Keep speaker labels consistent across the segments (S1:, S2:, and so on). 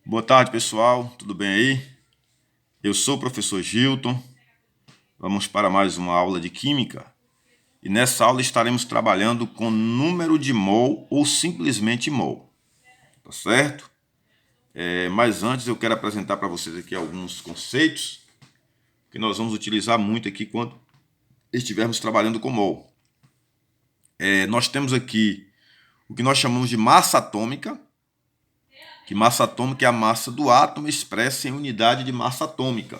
S1: Boa tarde, pessoal. Tudo bem aí? Eu sou o professor Gilton. Vamos para mais uma aula de Química. E nessa aula estaremos trabalhando com número de mol ou simplesmente mol. Tá certo? Mas antes eu quero apresentar para vocês aqui alguns conceitos que nós vamos utilizar muito aqui quando estivermos trabalhando com mol. Nós temos aqui o que nós chamamos de massa atômica, que massa atômica é a massa do átomo expressa em unidade de massa atômica.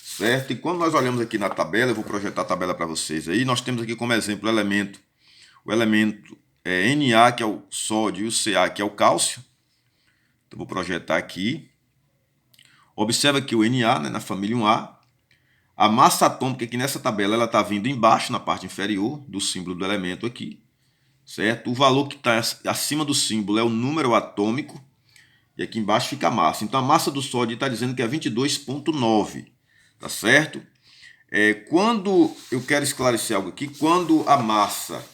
S1: Certo? E quando nós olhamos aqui na tabela, eu vou projetar a tabela para vocês aí, nós temos aqui como exemplo o elemento Na, que é o sódio, e o Ca, que é o cálcio. Então, vou projetar aqui. Observa aqui o Na, né, na família 1A. A massa atômica aqui nessa tabela, ela está vindo embaixo, na parte inferior do símbolo do elemento aqui. Certo? O valor que está acima do símbolo é o número atômico. E aqui embaixo fica a massa. Então, a massa do sódio está dizendo que é 22,9. Tá certo? Quando eu quero esclarecer algo aqui, quando a massa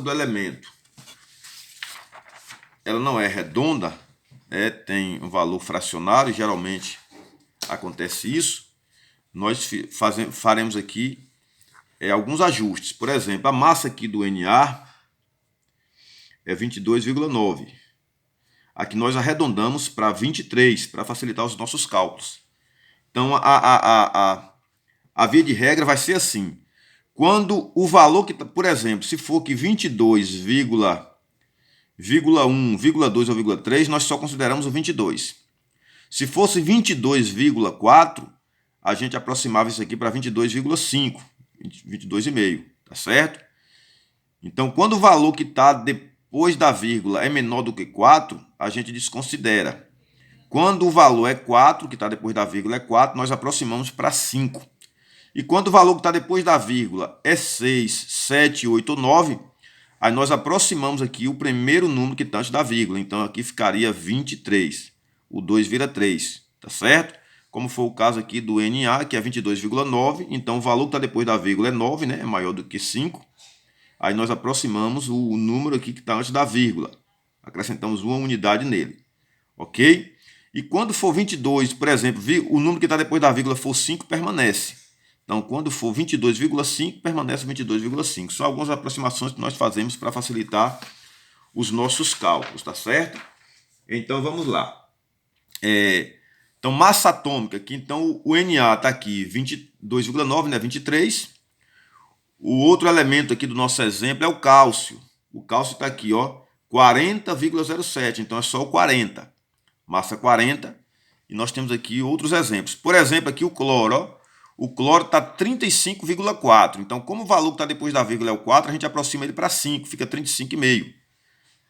S1: do elemento ela não é redonda, tem um valor fracionário, geralmente acontece isso, nós faremos aqui alguns ajustes. Por exemplo, a massa aqui do Na é 22,9. Aqui nós arredondamos para 23, para facilitar os nossos cálculos. Então, a via de regra vai ser assim. Quando o valor que, por exemplo, se for que 22,1, 2 ou 3, nós só consideramos o 22. Se fosse 22,4, a gente aproximava isso aqui para 22,5, 22,5, tá certo? Então, quando o valor que está depois da vírgula é menor do que 4, a gente desconsidera. Quando o valor é 4, que está depois da vírgula é 4, nós aproximamos para 5. E quando o valor que está depois da vírgula é 6, 7, 8 ou 9, aí nós aproximamos aqui o primeiro número que está antes da vírgula. Então aqui ficaria 23. O 2 vira 3, tá certo? Como foi o caso aqui do Na, que é 22,9. Então o valor que está depois da vírgula é 9, né? É maior do que 5. Aí nós aproximamos o número aqui que está antes da vírgula. Acrescentamos uma unidade nele. Ok? E quando for 22, por exemplo, o número que está depois da vírgula for 5, permanece. Então, quando for 22,5, permanece 22,5. São algumas aproximações que nós fazemos para facilitar os nossos cálculos, tá certo? Então, vamos lá. Então, massa atômica aqui, então o Na está aqui 22,9, né, 23. O outro elemento aqui do nosso exemplo é o cálcio. O cálcio está aqui, ó, 40,07, então é só o 40. Massa 40. E nós temos aqui outros exemplos. Por exemplo, aqui o cloro, ó. O cloro está 35,4. Então, como o valor que está depois da vírgula é o 4, a gente aproxima ele para 5, fica 35,5.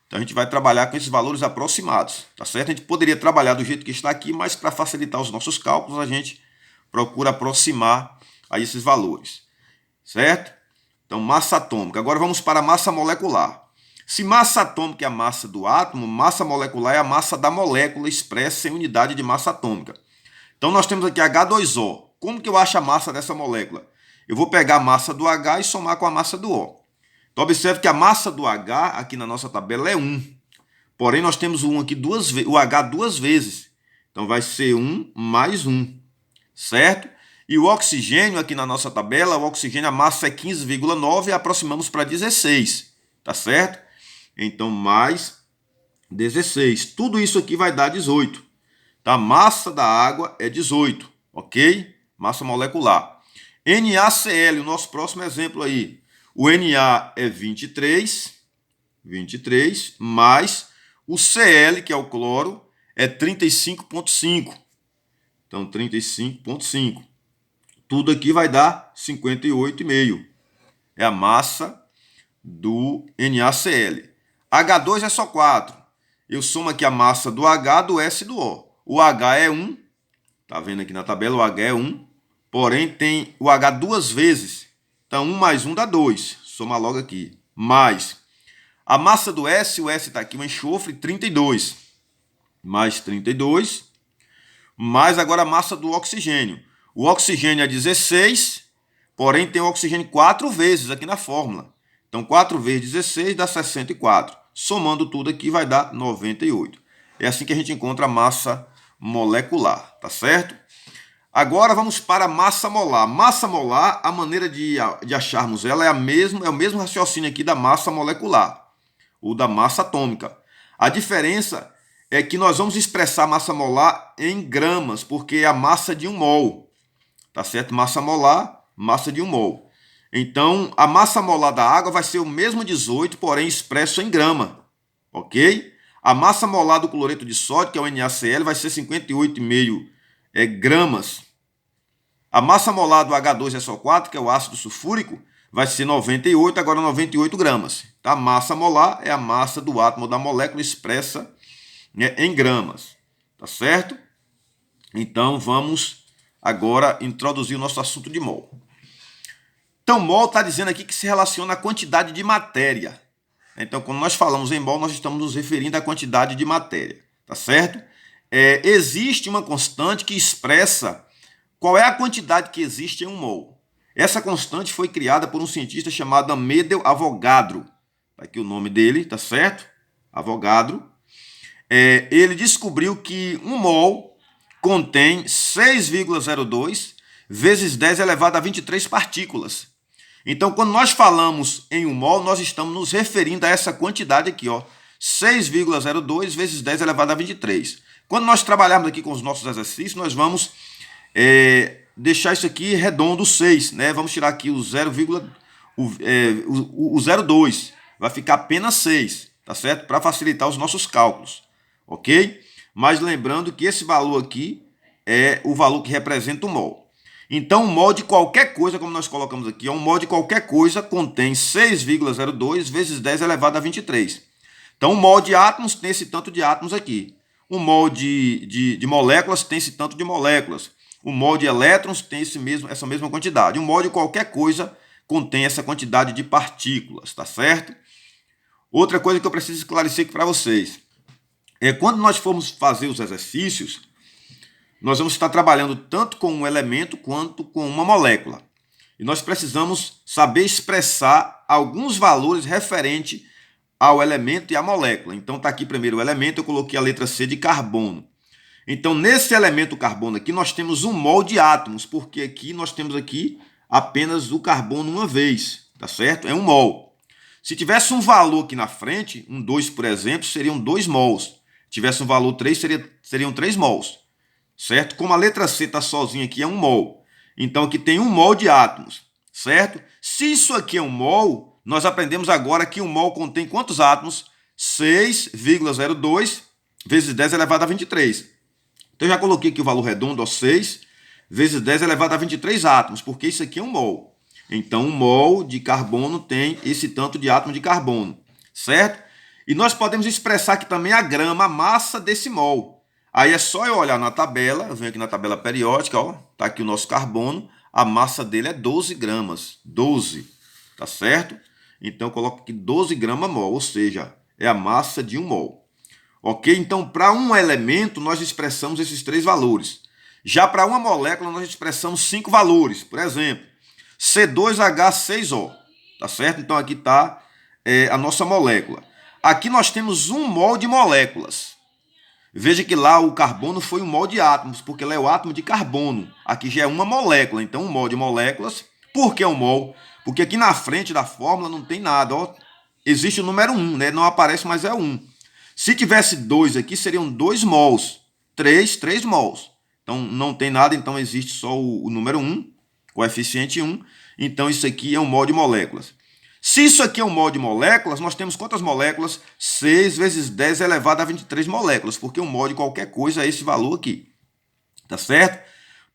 S1: Então, a gente vai trabalhar com esses valores aproximados, tá certo? A gente poderia trabalhar do jeito que está aqui, mas para facilitar os nossos cálculos, a gente procura aproximar a esses valores, certo? Então, massa atômica. Agora vamos para a massa molecular. Se massa atômica é a massa do átomo, massa molecular é a massa da molécula expressa em unidade de massa atômica. Então, nós temos aqui H2O. Como que eu acho a massa dessa molécula? Eu vou pegar a massa do H e somar com a massa do O. Então, observe que a massa do H, aqui na nossa tabela, é 1. Porém, nós temos o 1 aqui o H duas vezes. Então, vai ser 1 mais 1, certo? E o oxigênio, aqui na nossa tabela, o oxigênio, a massa é 15,9 e aproximamos para 16, tá certo? Então, mais 16. Tudo isso aqui vai dar 18. Tá? A massa da água é 18, ok? Massa molecular. NaCl, o nosso próximo exemplo aí. O Na é 23, mais o Cl, que é o cloro, é 35,5. Então, 35,5. Tudo aqui vai dar 58,5. É a massa do NaCl. H2 é só 4. Eu somo aqui a massa do H, do S e do O. O H é 1. Tá vendo aqui na tabela? O H é 1. Porém, tem o H duas vezes. Então, 1 mais 1 dá 2. Soma logo aqui. Mais a massa do S, o S está aqui, o enxofre, 32. Mais 32. Mais agora a massa do oxigênio. O oxigênio é 16, porém tem o oxigênio 4 vezes aqui na fórmula. Então, 4 vezes 16 dá 64. Somando tudo aqui vai dar 98. É assim que a gente encontra a massa molecular, tá certo? Agora vamos para a massa molar. Massa molar, a maneira de acharmos ela é o mesmo raciocínio aqui da massa molecular, ou da massa atômica. A diferença é que nós vamos expressar a massa molar em gramas, porque é a massa de 1 mol. Tá certo? Massa molar, massa de 1 mol. Então, a massa molar da água vai ser o mesmo 18, porém expresso em grama. Ok? A massa molar do cloreto de sódio, que é o NaCl, vai ser 58,5 gramas. A massa molar do H2SO4, que é o ácido sulfúrico, vai ser 98, agora 98 gramas. Tá? A massa molar é a massa do átomo da molécula expressa, né, em gramas. Tá certo? Então, vamos agora introduzir o nosso assunto de mol. Então, mol está dizendo aqui que se relaciona à quantidade de matéria. Então, quando nós falamos em mol, nós estamos nos referindo à quantidade de matéria. Tá certo? Existe uma constante que expressa qual é a quantidade que existe em 1 mol. Essa constante foi criada por um cientista chamado Amedeo Avogadro. Tá aqui o nome dele, tá certo? Avogadro. Ele descobriu que 1 mol contém 6,02 vezes 10 elevado a 23 partículas. Então, quando nós falamos em 1 mol, nós estamos nos referindo a essa quantidade aqui, ó, 6,02 vezes 10 elevado a 23. Quando nós trabalharmos aqui com os nossos exercícios, nós vamos deixar isso aqui redondo 6, né? Vamos tirar aqui o 0,2, vai ficar apenas 6, tá certo? Para facilitar os nossos cálculos, ok? Mas lembrando que esse valor aqui é o valor que representa o mol. Então, um mol de qualquer coisa, como nós colocamos aqui, um mol de qualquer coisa contém 6,02 vezes 10 elevado a 23. Então, um mol de átomos tem esse tanto de átomos aqui. Um mol de moléculas tem esse tanto de moléculas. Um mol de elétrons tem essa mesma quantidade. Um mol de qualquer coisa contém essa quantidade de partículas, tá certo? Outra coisa que eu preciso esclarecer aqui para vocês é quando nós formos fazer os exercícios, nós vamos estar trabalhando tanto com um elemento quanto com uma molécula. E nós precisamos saber expressar alguns valores referentes ao elemento e à molécula. Então está aqui primeiro o elemento, eu coloquei a letra C de carbono. Então nesse elemento carbono aqui nós temos 1 mol de átomos, porque aqui nós temos aqui apenas o carbono uma vez, tá certo? É 1 mol. Se tivesse um valor aqui na frente, um 2, por exemplo, seriam 2 mols. Se tivesse um valor 3, seriam 3 mols. Certo? Como a letra C está sozinha aqui, é 1 mol. Então aqui tem 1 mol de átomos, certo? Se isso aqui é 1 mol, nós aprendemos agora que 1 mol contém quantos átomos? 6,02 vezes 10 elevado a 23. Então eu já coloquei aqui o valor redondo, ó, 6 vezes 10 elevado a 23 átomos, porque isso aqui é 1 mol. Então 1 mol de carbono tem esse tanto de átomo de carbono, certo? E nós podemos expressar aqui também a grama, a massa desse mol. Aí é só eu olhar na tabela, eu venho aqui na tabela periódica, ó, tá aqui o nosso carbono, a massa dele é 12 gramas, 12, tá certo? Então eu coloco aqui 12 gramas mol, ou seja, é a massa de 1 mol. Ok? Então para um elemento nós expressamos esses 3 valores. Já para uma molécula nós expressamos 5 valores, por exemplo, C2H6O, tá certo? Então aqui está a nossa molécula. Aqui nós temos 1 mol de moléculas. Veja que lá o carbono foi 1 mol de átomos, porque ele é o átomo de carbono. Aqui já é uma molécula, então 1 mol de moléculas. Por que 1 mol? Porque aqui na frente da fórmula não tem nada. Ó. Existe o número 1, né? Não aparece, mas é 1. Se tivesse 2 aqui, seriam 2 mols. 3 mols. Então não tem nada, então existe só o número 1, coeficiente 1. Então isso aqui é 1 mol de moléculas. Se isso aqui é 1 mol de moléculas, nós temos quantas moléculas? 6 vezes 10 elevado a 23 moléculas, porque 1 mol de qualquer coisa é esse valor aqui. Tá certo?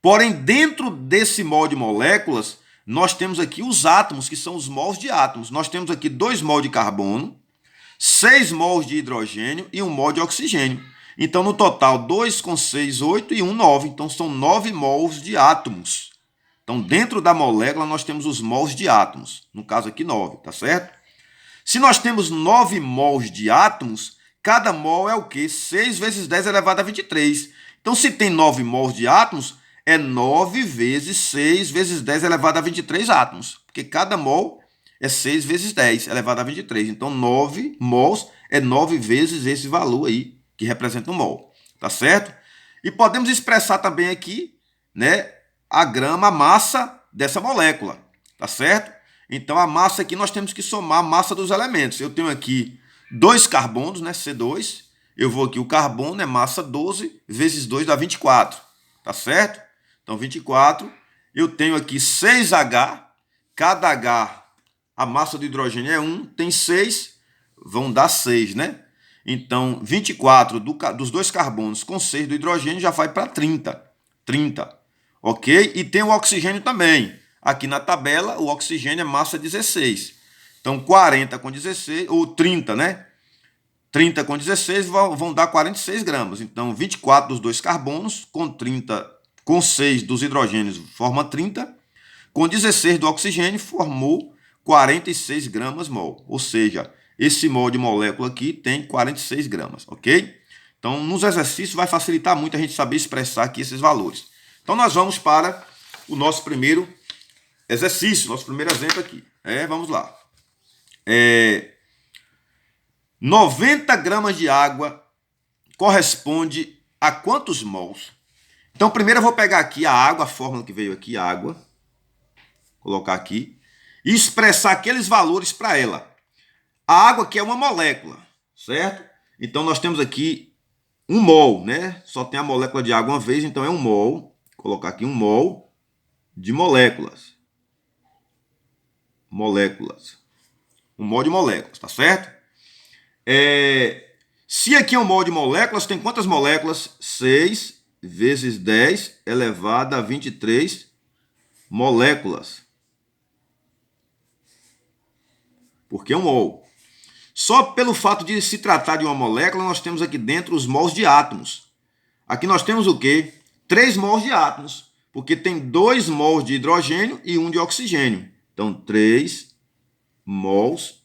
S1: Porém, dentro desse mol de moléculas, nós temos aqui os átomos, que são os mols de átomos. Nós temos aqui 2 mol de carbono, 6 mols de hidrogênio e 1 mol de oxigênio. Então, no total, 2 com 6, 8 e 1, 9. Então, são 9 mols de átomos. Então, dentro da molécula, nós temos os mols de átomos. No caso aqui, 9, tá certo? Se nós temos 9 mols de átomos, cada mol é o quê? 6 vezes 10 elevado a 23. Então, se tem 9 mols de átomos, é 9 vezes 6 vezes 10 elevado a 23 átomos. Porque cada mol é 6 vezes 10 elevado a 23. Então, 9 mols é 9 vezes esse valor aí, que representa um mol, tá certo? E podemos expressar também aqui, né, a grama, a massa dessa molécula, tá certo? Então, a massa aqui nós temos que somar a massa dos elementos. Eu tenho aqui 2 carbonos, né, C2. Eu vou aqui, o carbono é massa 12 vezes 2 dá 24, tá certo? Então, 24. Eu tenho aqui 6H. Cada H, a massa do hidrogênio é 1, tem 6, vão dar 6, né? Então, 24 dos 2 carbonos com 6 do hidrogênio já vai para 30. 30, ok? E tem o oxigênio também. Aqui na tabela, o oxigênio é massa 16. Então, 40 com 16, ou 30, né? 30 com 16 vão dar 46 gramas. Então, 24 dos 2 carbonos com 30, com 6 dos hidrogênios forma 30. Com 16 do oxigênio formou 46 gramas mol. Ou seja, esse mol de molécula aqui tem 46 gramas, ok? Então, nos exercícios vai facilitar muito a gente saber expressar aqui esses valores. Então, nós vamos para o nosso primeiro exercício, nosso primeiro exemplo aqui. Vamos lá. 90 gramas de água corresponde a quantos mols? Então, primeiro eu vou pegar aqui a água, a fórmula que veio aqui, água. Colocar aqui. E expressar aqueles valores para ela. A água aqui é uma molécula, certo? Então, nós temos aqui 1 mol, né? Só tem a molécula de água uma vez, então é 1 mol. Vou colocar aqui 1 mol de moléculas. Moléculas. 1 mol de moléculas, tá certo? Se aqui é 1 mol de moléculas, tem quantas moléculas? 6 vezes 10 elevado a 23 moléculas. Porque é 1 mol. Só pelo fato de se tratar de uma molécula, nós temos aqui dentro os mols de átomos. Aqui nós temos o quê? 3 mols de átomos, porque tem 2 mols de hidrogênio e 1 de oxigênio. Então, 3 mols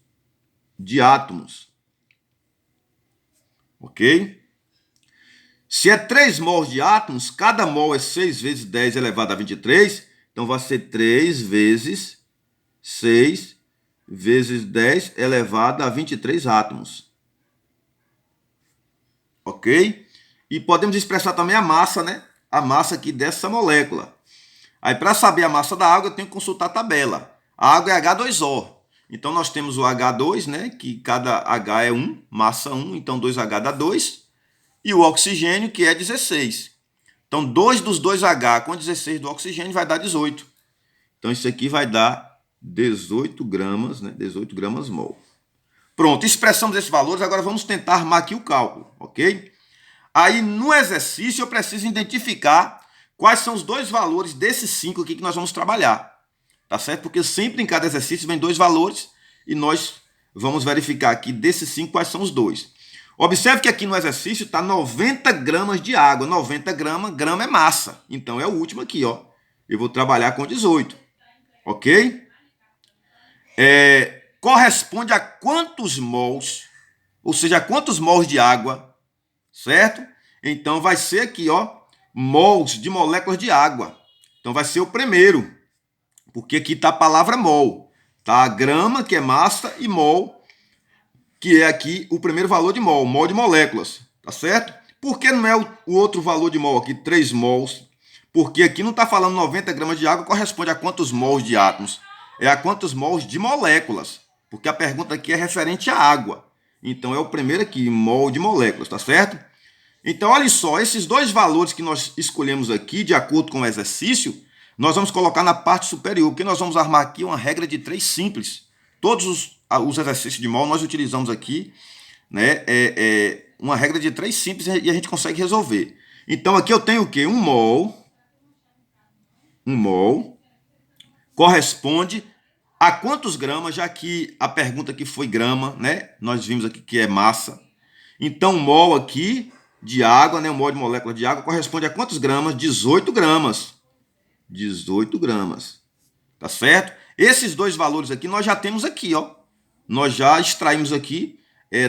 S1: de átomos. Ok? Se é 3 mols de átomos, cada mol é 6 vezes 10 elevado a 23, então vai ser 3 vezes 6 vezes 10 elevado a 23 átomos. Ok? E podemos expressar também a massa, né? A massa aqui dessa molécula. Aí, para saber a massa da água, eu tenho que consultar a tabela. A água é H2O. Então, nós temos o H2, né? Que cada H é 1, massa 1, então 2H dá 2. E o oxigênio, que é 16. Então, 2 dos 2H com 16 do oxigênio vai dar 18. Então, isso aqui vai dar 18 gramas, né? 18 gramas mol. Pronto, expressamos esses valores, agora vamos tentar armar aqui o cálculo, ok? Aí, no exercício, eu preciso identificar quais são os 2 valores desses 5 aqui que nós vamos trabalhar. Tá certo? Porque sempre em cada exercício vem 2 valores e nós vamos verificar aqui desses 5 quais são os 2. Observe que aqui no exercício está 90 gramas de água. 90 gramas, grama é massa. Então, é o último aqui, ó. Eu vou trabalhar com 18. Ok? Corresponde a quantos mols, ou seja, a quantos mols de água, certo? Então, vai ser aqui, ó, mols de moléculas de água. Então, vai ser o primeiro, porque aqui está a palavra mol. Tá? Grama, que é massa, e mol, que é aqui o primeiro valor de mol de moléculas, tá certo? Por que não é o outro valor de mol aqui, 3 mols? Porque aqui não está falando 90 gramas de água, corresponde a quantos mols de átomos? É a quantos mols de moléculas, porque a pergunta aqui é referente à água. Então, é o primeiro aqui, mol de moléculas, tá certo? Então, olha só, esses 2 valores que nós escolhemos aqui, de acordo com o exercício, nós vamos colocar na parte superior, porque nós vamos armar aqui uma regra de 3 simples. Todos os exercícios de mol nós utilizamos aqui, né, uma regra de 3 simples e a gente consegue resolver. Então, aqui eu tenho o quê? 1 mol corresponde a quantos gramas, já que a pergunta aqui foi grama, né? Nós vimos aqui que é massa. Então, 1 mol aqui de água, né? 1 mol de molécula de água corresponde a quantos gramas? 18 gramas. 18 gramas. Tá certo? Esses 2 valores aqui nós já temos aqui, ó. Nós já extraímos aqui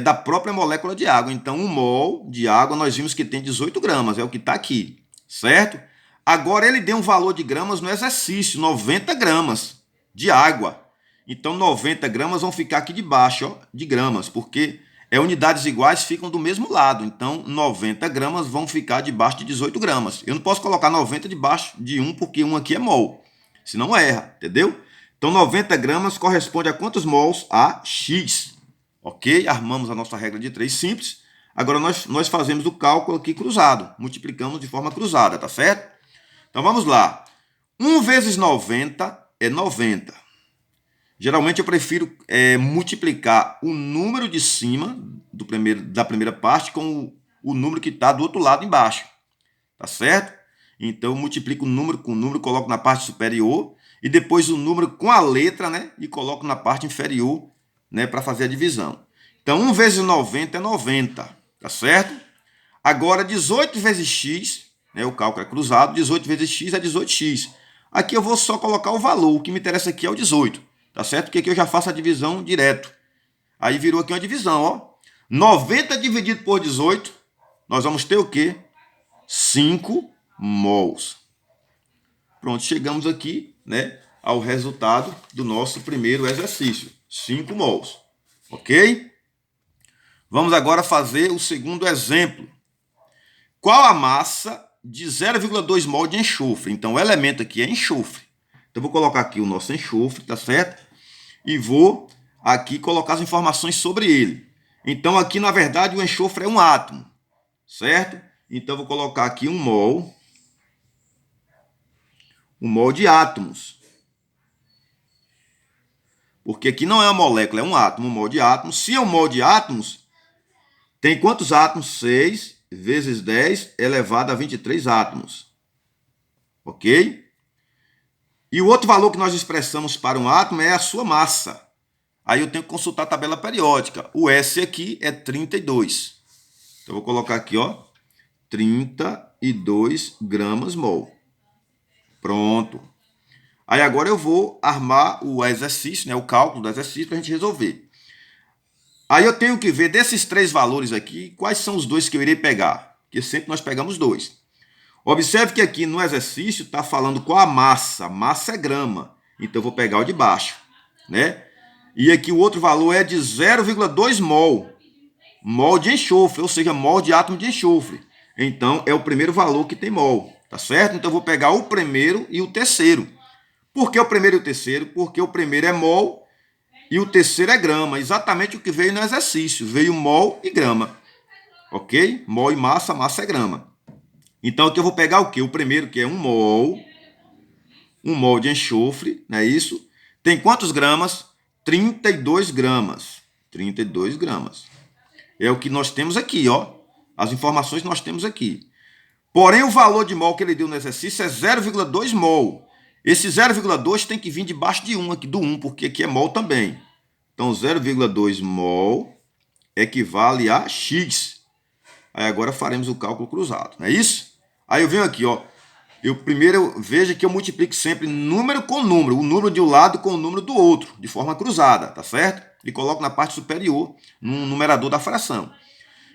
S1: da própria molécula de água. Então, 1 mol de água nós vimos que tem 18 gramas. É o que está aqui. Certo? Agora, ele deu um valor de gramas no exercício, 90 gramas de água. Então, 90 gramas vão ficar aqui debaixo, ó, de gramas, porque unidades iguais ficam do mesmo lado. Então, 90 gramas vão ficar debaixo de 18 gramas. Eu não posso colocar 90 debaixo de 1, porque 1 aqui é mol. Senão erra, entendeu? Então, 90 gramas corresponde a quantos mols? A X. Ok? Armamos a nossa regra de 3 simples. Agora, nós fazemos o cálculo aqui cruzado. Multiplicamos de forma cruzada, tá certo? Então, vamos lá. 1 vezes 90 é 90. Geralmente eu prefiro multiplicar o número de cima da primeira parte com o número que está do outro lado embaixo. Tá certo? Então eu multiplico o número com o número, coloco na parte superior e depois o número com a letra, né? E coloco na parte inferior, né? Para fazer a divisão. Então 1 vezes 90 é 90. Tá certo? Agora 18 vezes x, né? O cálculo é cruzado, 18 vezes x é 18x. Aqui eu vou só colocar o valor, o que me interessa aqui é o 18. Tá certo? Porque aqui eu já faço a divisão direto. Aí virou aqui uma divisão, ó. 90 dividido por 18, nós vamos ter o quê? 5 mols. Pronto, chegamos aqui, né, ao resultado do nosso primeiro exercício. 5 mols. Ok? Vamos agora fazer o segundo exemplo. Qual a massa de 0,2 mol de enxofre? Então, o elemento aqui é enxofre. Então, vou colocar aqui o nosso enxofre, tá certo? E vou aqui colocar as informações sobre ele. Então, aqui, na verdade, o enxofre é um átomo, certo? Então, vou colocar aqui um mol de átomos. Porque aqui não é uma molécula, é um átomo, um mol de átomos. Se é um mol de átomos, tem quantos átomos? 6 vezes 10 elevado a 23 átomos. Ok? E o outro valor que nós expressamos para um átomo é a sua massa. Aí eu tenho que consultar a tabela periódica. O S aqui é 32. Então, eu vou colocar aqui, ó, 32 gramas mol. Pronto. Aí agora eu vou armar o exercício, né, o cálculo do exercício para a gente resolver. Aí eu tenho que ver desses 3 valores aqui, quais são os 2 que eu irei pegar. Porque sempre nós pegamos 2. Observe que aqui no exercício está falando qual a massa. Massa é grama. Então eu vou pegar o de baixo, né? E aqui o outro valor é de 0,2 mol. Mol de enxofre, ou seja, mol de átomo de enxofre. Então é o primeiro valor que tem mol, tá certo? Então eu vou pegar o primeiro e o terceiro. Por que o primeiro e o terceiro? Porque o primeiro é mol e o terceiro é grama. Exatamente o que veio no exercício. Veio mol e grama. Ok? Mol e massa, massa é grama. Então aqui eu vou pegar o quê? O primeiro, que é um mol de enxofre, não é isso? Tem quantos gramas? 32 gramas. 32 gramas. É o que nós temos aqui, ó. As informações nós temos aqui. Porém, o valor de mol que ele deu no exercício é 0,2 mol. Esse 0,2 tem que vir debaixo de 1, aqui do 1, porque aqui é mol também. Então, 0,2 mol equivale a X. Aí agora faremos o cálculo cruzado, não é isso? Aí eu venho aqui, ó. Veja que eu multiplico sempre número com número, o número de um lado com o número do outro, de forma cruzada, tá certo? E coloco na parte superior, no numerador da fração.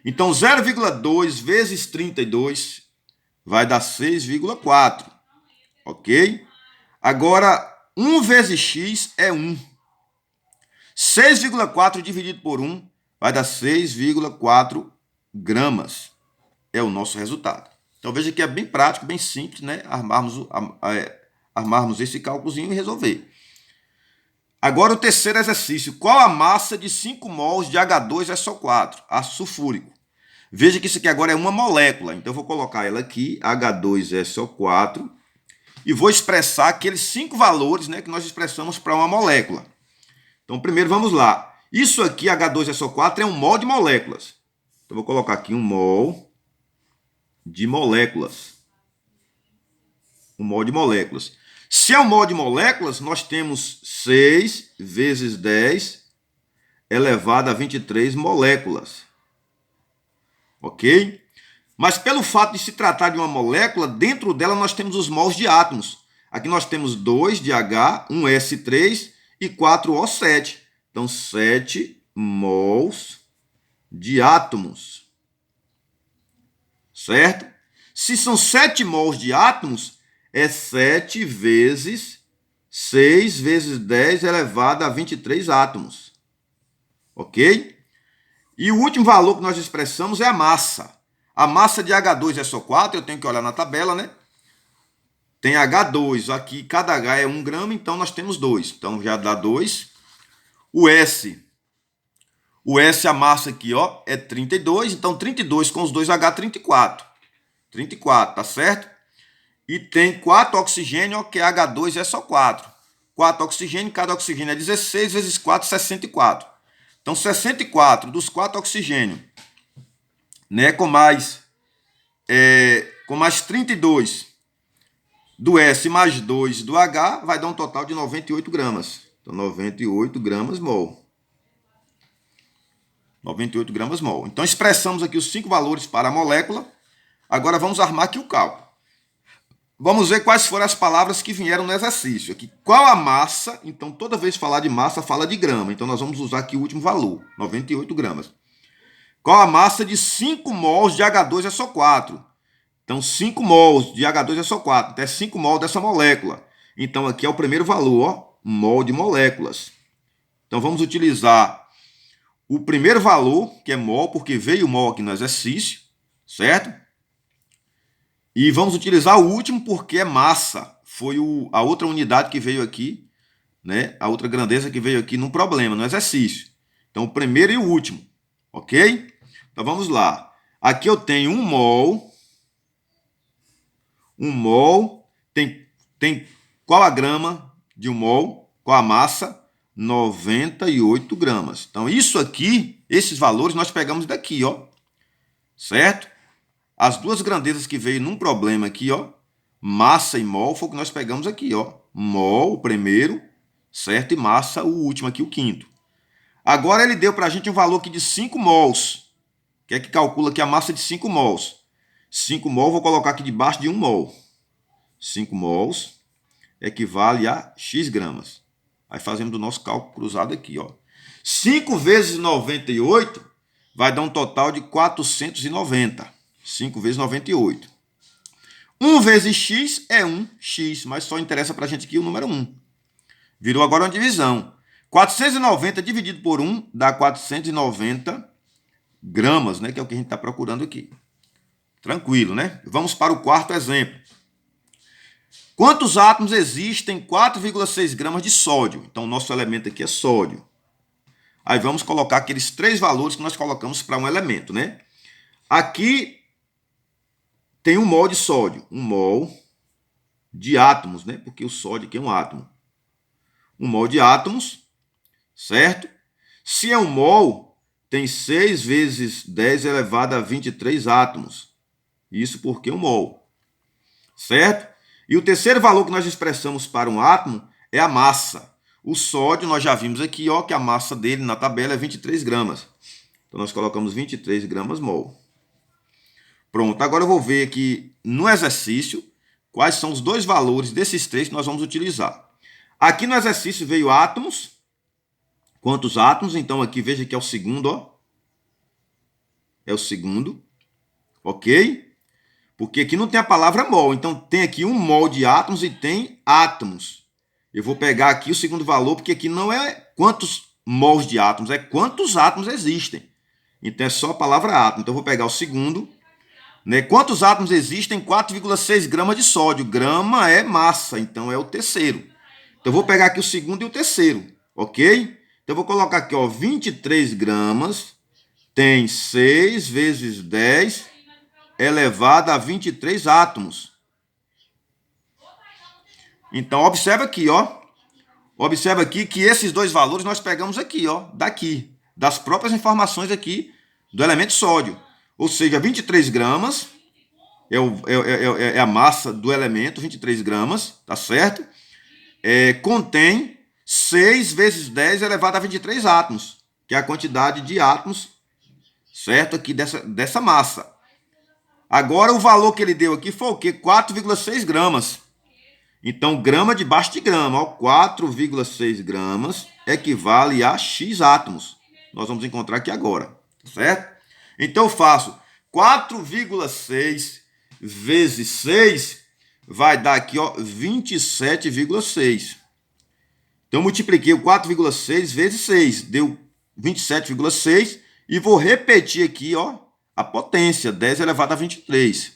S1: Então, 0,2 vezes 32 vai dar 6,4, ok? Agora, 1 vezes x é 1. 6,4 dividido por 1 vai dar 6,4 gramas. É o nosso resultado. Então, veja que é bem prático, bem simples, né? Armarmos esse cálculozinho e resolver. Agora, o terceiro exercício. Qual a massa de 5 mols de H2SO4, ácido sulfúrico? Veja que isso aqui agora é uma molécula. Então, eu vou colocar ela aqui, H2SO4, e vou expressar aqueles 5 valores, né, que nós expressamos para uma molécula. Então, primeiro, vamos lá. Isso aqui, H2SO4, é um mol de moléculas. Então, vou colocar aqui um mol de moléculas. Um mol de moléculas. Se é um mol de moléculas, nós temos 6 vezes 10 elevado a 23 moléculas. Ok? Mas pelo fato de se tratar de uma molécula, dentro dela nós temos os mols de átomos. Aqui nós temos 2 de H, 1 S3 e 4 O7. Então, 7 mols de átomos. Certo? Se são 7 mols de átomos, é 7 vezes 6 vezes 10 elevado a 23 átomos. Ok? E o último valor que nós expressamos é a massa. A massa de H2 é só 4, eu tenho que olhar na tabela, né? Tem H2, aqui cada H é 1 grama, então nós temos 2. Então já dá 2. O S, a massa aqui, ó, é 32, então 32 com os 2H, 34. 34, tá certo? E tem 4 oxigênio, ó, que é H2 é só 4. 4 oxigênio, cada oxigênio é 16 vezes 4, 64. Então 64 dos 4 oxigênio, né, com mais 32 do S mais 2 do H, vai dar um total de 98 gramas. Então 98 gramas mol. 98 gramas mol. Então expressamos aqui os 5 valores para a molécula. Agora vamos armar aqui o cálculo. Vamos ver quais foram as palavras que vieram no exercício. Aqui, qual a massa? Então, toda vez que falar de massa, fala de grama. Então, nós vamos usar aqui o último valor, 98 gramas. Qual a massa de 5 mols de H2SO4? Então, 5 mols de H2SO4. Então, é 5 mols dessa molécula. Então, aqui é o primeiro valor, ó, mol de moléculas. Então, vamos utilizar o primeiro valor, que é mol, porque veio mol aqui no exercício, certo? E vamos utilizar o último porque é massa. Foi a outra unidade que veio aqui, né? A outra grandeza que veio aqui no problema, no exercício. Então, o primeiro e o último, ok? Então, vamos lá. Aqui eu tenho 1 mol. 1 mol tem qual a grama de 1 mol? Qual a massa? 98 gramas. Então, isso aqui, esses valores, nós pegamos daqui, ó. Certo? As duas grandezas que veio num problema aqui, ó, massa e mol, foi o que nós pegamos aqui, ó. Mol, o primeiro, certo? E massa, o último aqui, o quinto. Agora ele deu para a gente um valor aqui de 5 mols. Que é que calcula aqui a massa de 5 mols. 5 mols, vou colocar aqui debaixo de 1 mol. 5 mols equivale a X gramas. Aí fazemos o nosso cálculo cruzado aqui, ó. 5 vezes 98 vai dar um total de 490. 5 vezes 98. 1 vezes x é 1x, mas só interessa para a gente aqui o número 1. Virou agora uma divisão. 490 dividido por 1 dá 490 gramas, né? Que é o que a gente está procurando aqui. Tranquilo, né? Vamos para o quarto exemplo. Quantos átomos existem em 4,6 gramas de sódio? Então, o nosso elemento aqui é sódio. Aí vamos colocar aqueles 3 valores que nós colocamos para um elemento, né? Aqui tem 1 mol de sódio, 1 mol de átomos, né? Porque o sódio aqui é um átomo. 1 mol de átomos, certo? Se é 1 mol, tem 6 vezes 10 elevado a 23 átomos. Isso porque 1 mol, certo? E o terceiro valor que nós expressamos para um átomo é a massa. O sódio, nós já vimos aqui, ó, que a massa dele na tabela é 23 gramas. Então, nós colocamos 23 gramas mol. Pronto, agora eu vou ver aqui no exercício quais são os 2 valores desses 3 que nós vamos utilizar. Aqui no exercício veio átomos. Quantos átomos? Então aqui veja que é o segundo, ó. É o segundo, ok? Porque aqui não tem a palavra mol, então tem aqui 1 mol de átomos e tem átomos. Eu vou pegar aqui o segundo valor, porque aqui não é quantos mols de átomos, é quantos átomos existem. Então é só a palavra átomo. Então eu vou pegar o segundo. Né? Quantos átomos existem? 4,6 gramas de sódio. Grama é massa, então é o terceiro. Então eu vou pegar aqui o segundo e o terceiro, ok? Então eu vou colocar aqui, ó, 23 gramas tem 6 vezes 10 elevado a 23 átomos. Então observa aqui, ó. Observa aqui que esses 2 valores nós pegamos aqui, ó, daqui, das próprias informações aqui do elemento sódio. Ou seja, 23 gramas é a massa do elemento, 23 gramas, tá certo? Contém 6 vezes 10 elevado a 23 átomos, que é a quantidade de átomos, certo? Aqui dessa massa. Agora, o valor que ele deu aqui foi o quê? 4,6 gramas. Então, grama debaixo de grama, 4,6 gramas equivale a X átomos. Nós vamos encontrar aqui agora, certo? Então, eu faço 4,6 vezes 6, vai dar aqui, ó, 27,6. Então, eu multipliquei o 4,6 vezes 6, deu 27,6, E vou repetir aqui, ó, a potência, 10 elevado a 23.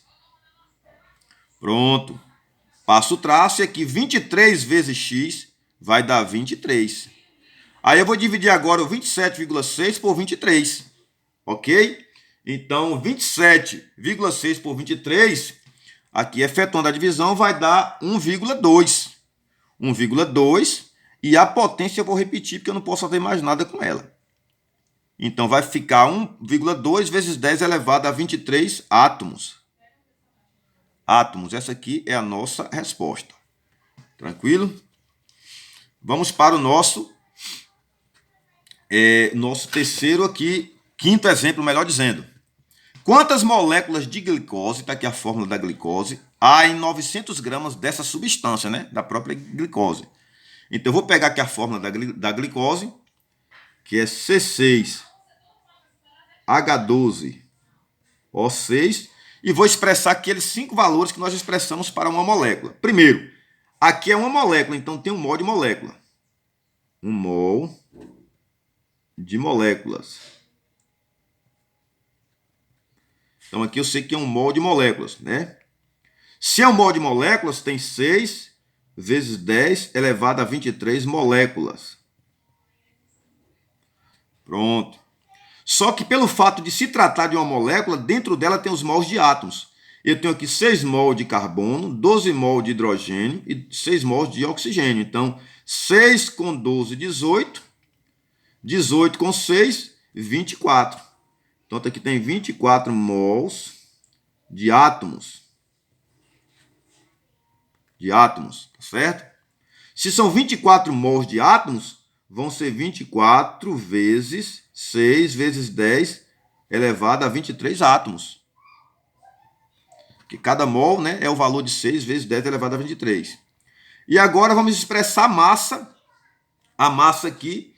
S1: Pronto. Passo o traço e aqui 23 vezes x vai dar 23. Aí eu vou dividir agora o 27,6 por 23. Ok? Então, 27,6 por 23, aqui efetuando a divisão, vai dar 1,2. 1,2 e a potência eu vou repetir porque eu não posso fazer mais nada com ela. Então, vai ficar 1,2 vezes 10 elevado a 23 átomos. Átomos, essa aqui é a nossa resposta. Tranquilo? Vamos para o nosso terceiro aqui, quinto exemplo, melhor dizendo. Quantas moléculas de glicose, está aqui a fórmula da glicose, há em 900 gramas dessa substância, né? Da própria glicose. Então, eu vou pegar aqui a fórmula da glicose, que é C6H12O6, e vou expressar aqueles 5 valores que nós expressamos para uma molécula. Primeiro, aqui é uma molécula, então tem um mol de molécula. Um mol de moléculas. Então, aqui eu sei que é um mol de moléculas, né? Se é um mol de moléculas, tem 6 vezes 10 elevado a 23 moléculas. Pronto. Só que pelo fato de se tratar de uma molécula, dentro dela tem os mols de átomos. Eu tenho aqui 6 mol de carbono, 12 mol de hidrogênio e 6 mols de oxigênio. Então, 6 com 12, 18. 18 com 6, 24. Então, aqui tem 24 mols de átomos. Tá certo? Se são 24 mols de átomos, vão ser 24 vezes 6 vezes 10 elevado a 23 átomos. Que cada mol, né, é o valor de 6 vezes 10 elevado a 23. E agora vamos expressar a massa. A massa aqui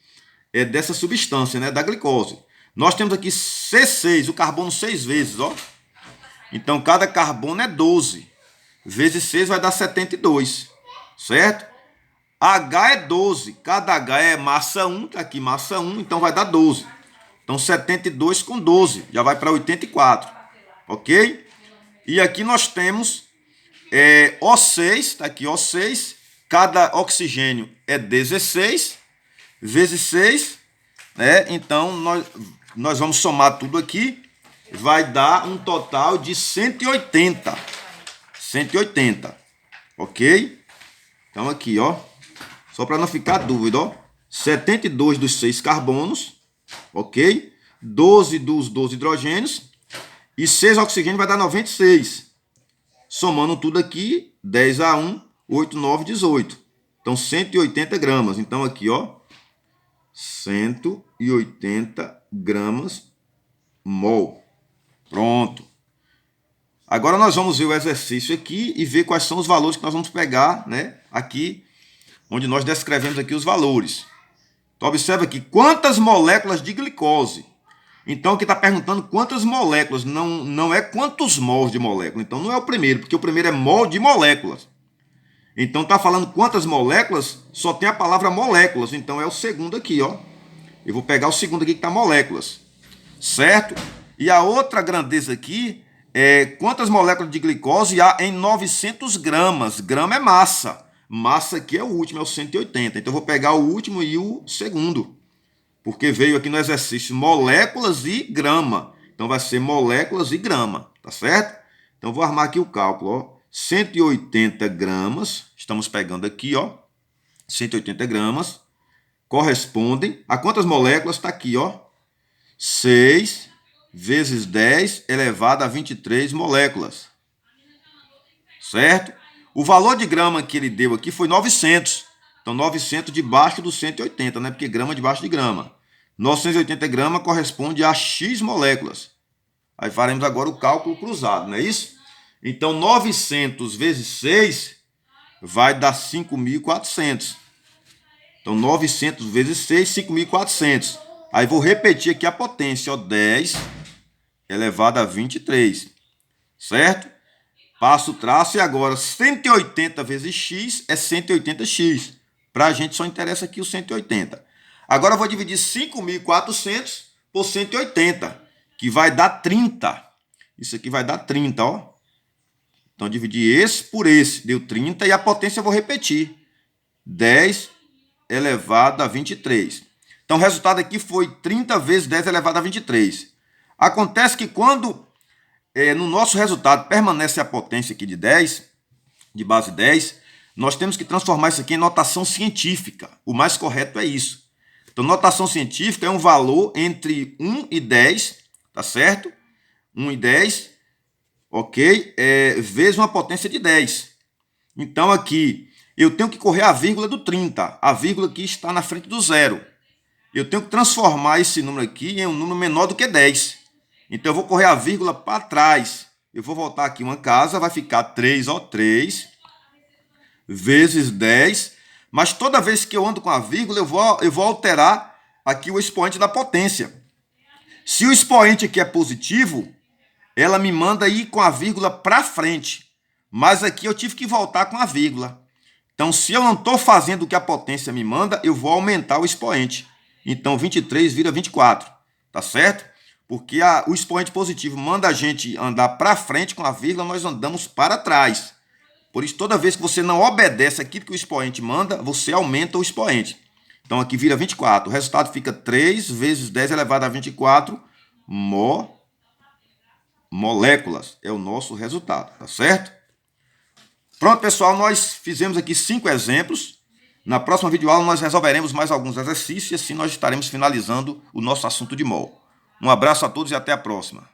S1: é dessa substância, né, da glicose. Nós temos aqui C6, o carbono 6 vezes, ó. Então, cada carbono é 12. Vezes 6 vai dar 72, certo? H é 12. Cada H é massa 1, tá aqui massa 1, então vai dar 12. Então, 72 com 12, já vai para 84, ok? E aqui nós temos O6, tá aqui O6. Cada oxigênio é 16, vezes 6, né? Então, nós vamos somar tudo aqui, vai dar um total de 180. 180, ok? Então, aqui, ó, só para não ficar dúvida, ó, 72 dos 6 carbonos, ok? 12 dos 12 hidrogênios e 6 oxigênios vai dar 96. Somando tudo aqui, 10 a 1, 8, 9, 18. Então, 180 gramas. Então, aqui, ó, 180 gramas mol. Pronto. Agora nós vamos ver o exercício aqui e ver quais são os valores que nós vamos pegar, né? Aqui, onde nós descrevemos aqui os valores. Então, observa aqui, quantas moléculas de glicose? Então, aqui está perguntando quantas moléculas, não é quantos mols de molécula. Então, não é o primeiro, porque o primeiro é mol de moléculas. Então, está falando quantas moléculas, só tem a palavra moléculas. Então, é o segundo aqui, ó. Eu vou pegar o segundo aqui que está moléculas, certo? E a outra grandeza aqui é quantas moléculas de glicose há em 900 gramas. Grama é massa. Massa aqui é o último, é o 180. Então, eu vou pegar o último e o segundo. Porque veio aqui no exercício moléculas e grama. Então, vai ser moléculas e grama, tá certo? Então, vou armar aqui o cálculo, ó. 180 gramas, estamos pegando aqui, ó. 180 gramas correspondem a quantas moléculas? Está aqui, ó. 6 vezes 10 elevado a 23 moléculas. Certo? O valor de grama que ele deu aqui foi 900. Então, 900 debaixo do 180, né? Porque grama debaixo de grama. 980 gramas corresponde a X moléculas. Aí faremos agora o cálculo cruzado, não é isso? Então, 900 vezes 6 vai dar 5.400. Então, 900 vezes 6, 5.400. Aí, vou repetir aqui a potência, ó, 10 elevado a 23. Certo? Passo o traço e agora 180 vezes x é 180x. Para a gente só interessa aqui o 180. Agora eu vou dividir 5.400 por 180, que vai dar 30. Isso aqui vai dar 30, ó. Então, dividir esse por esse, deu 30, e a potência eu vou repetir. 10 elevado a 23. Então, o resultado aqui foi 30 vezes 10 elevado a 23. Acontece que quando no nosso resultado permanece a potência aqui de 10, de base 10, nós temos que transformar isso aqui em notação científica. O mais correto é isso. Então, notação científica é um valor entre 1 e 10, tá certo? 1 e 10, ok? Vezes uma potência de 10. Então, aqui, eu tenho que correr a vírgula do 30. A vírgula aqui está na frente do zero. Eu tenho que transformar esse número aqui em um número menor do que 10. Então, eu vou correr a vírgula para trás. Eu vou voltar aqui uma casa, vai ficar 3, ó, 3, vezes 10. Mas toda vez que eu ando com a vírgula, eu vou alterar aqui o expoente da potência. Se o expoente aqui é positivo, ela me manda ir com a vírgula para frente. Mas aqui eu tive que voltar com a vírgula. Então, se eu não estou fazendo o que a potência me manda, eu vou aumentar o expoente. Então, 23 vira 24. Tá certo? Porque o expoente positivo manda a gente andar para frente com a vírgula, nós andamos para trás. Por isso, toda vez que você não obedece aquilo que o expoente manda, você aumenta o expoente. Então, aqui vira 24. O resultado fica 3 vezes 10 elevado a 24 moléculas. É o nosso resultado, tá certo? Pronto, pessoal, nós fizemos aqui 5 exemplos. Na próxima videoaula nós resolveremos mais alguns exercícios e assim nós estaremos finalizando o nosso assunto de mol. Um abraço a todos e até a próxima.